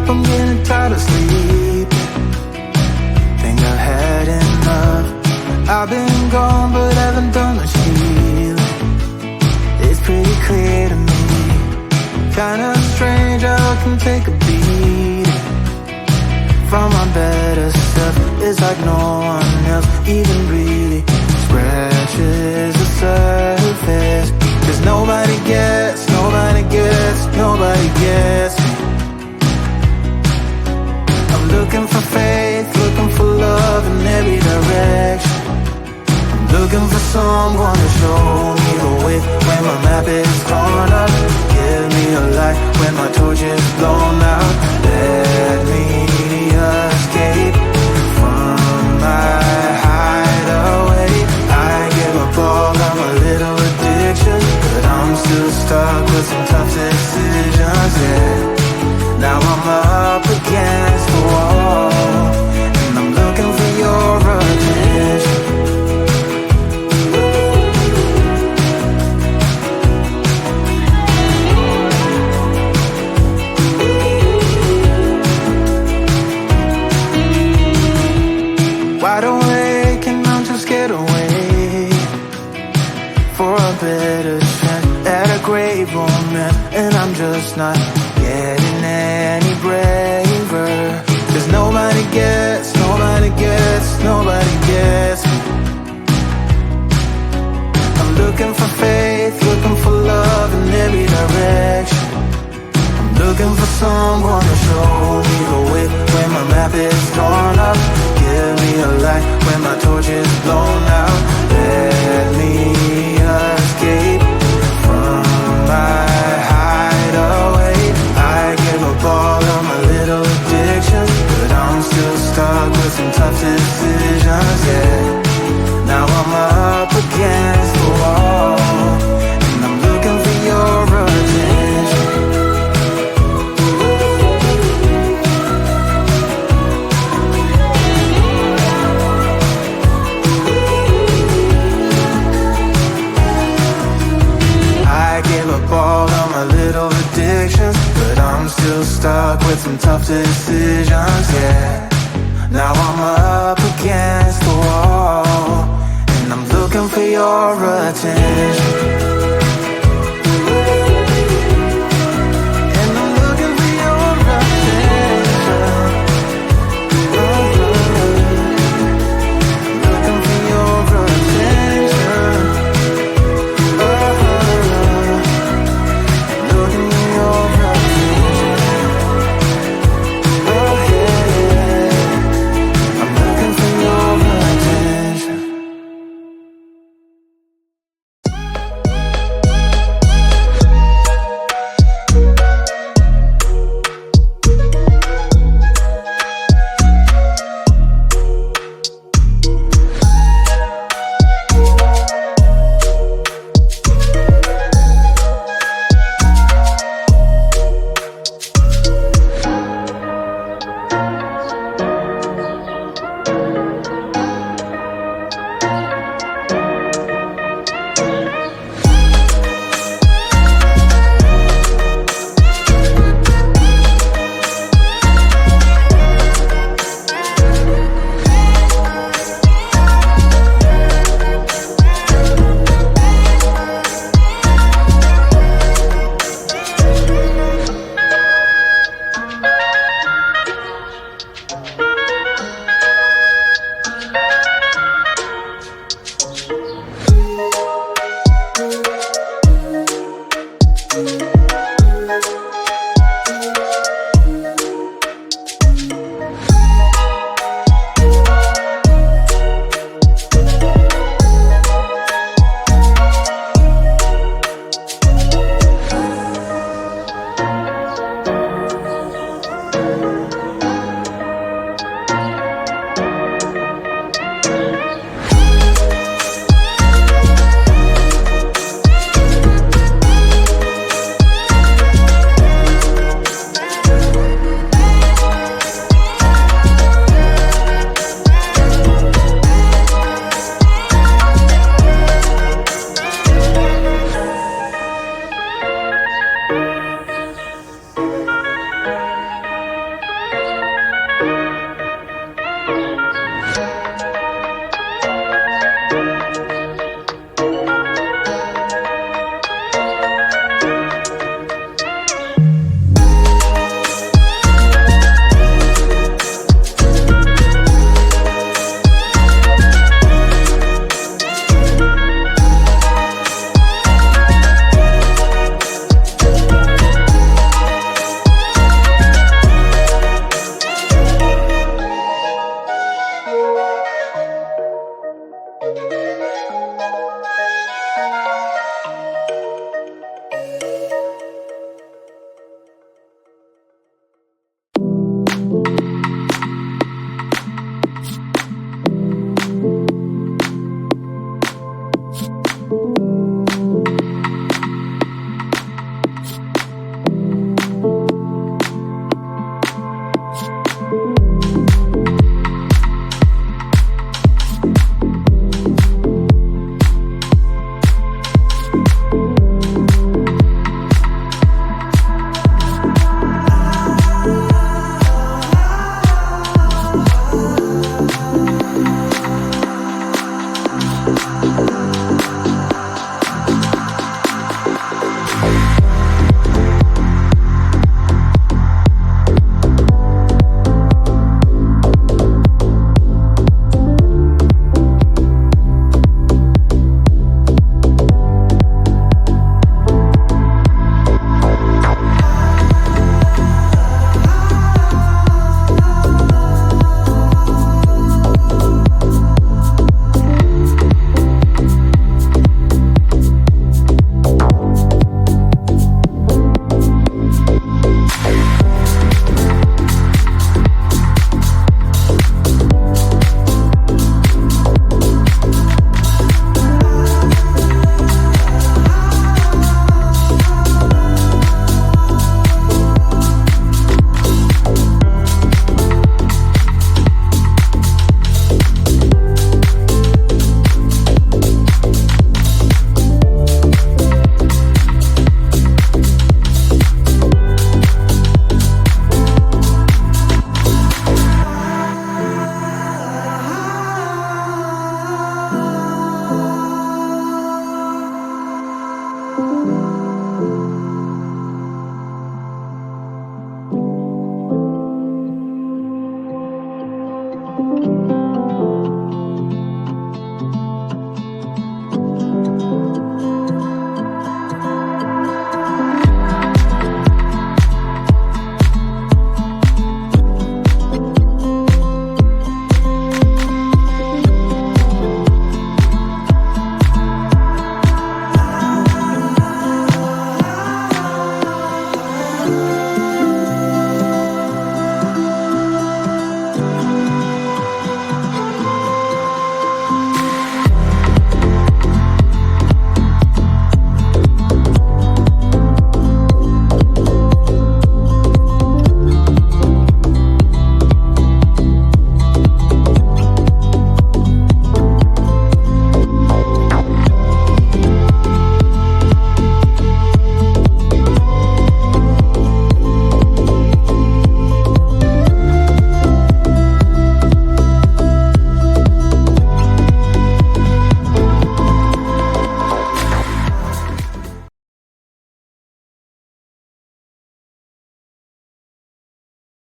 I'm getting tired of sleeping. Think I've had enough. I've been gone but haven't done much healing. It's pretty clear to me, kinda strange how I can take a beating from my better self. It's like no one else even really scratches the surface. 'Cause nobody gets me. I'm looking for faith, looking for love in every direction. I'm looking for someone to show me the way when my map is torn up. Give me a light when my torch is blown out. Let me escape from my hideaway. I give up all of my little addictions, but I'm still stuck with some tough decisions, yeah. Now I'm up against the wall, and I'm looking for your attention. Wide awake and I'm too scared away for a better chance at a great romance, and I'm just not getting any braver. 'Cause nobody gets me. I'm looking for faith, looking for love in every direction. I'm looking for someone to show me the way when my map is torn up. Give me a light when my torch is blown out. Let me escape from my hideaway. I give up all of my little addictions, but I'm still stuck with some tough decisions, yeah. Now I'm up against the wall, and I'm looking for your attention. I give up all of my little addictions, but I'm still stuck with some tough decisions, yeah. Now I'm up against the wall, and I'm looking for your attention.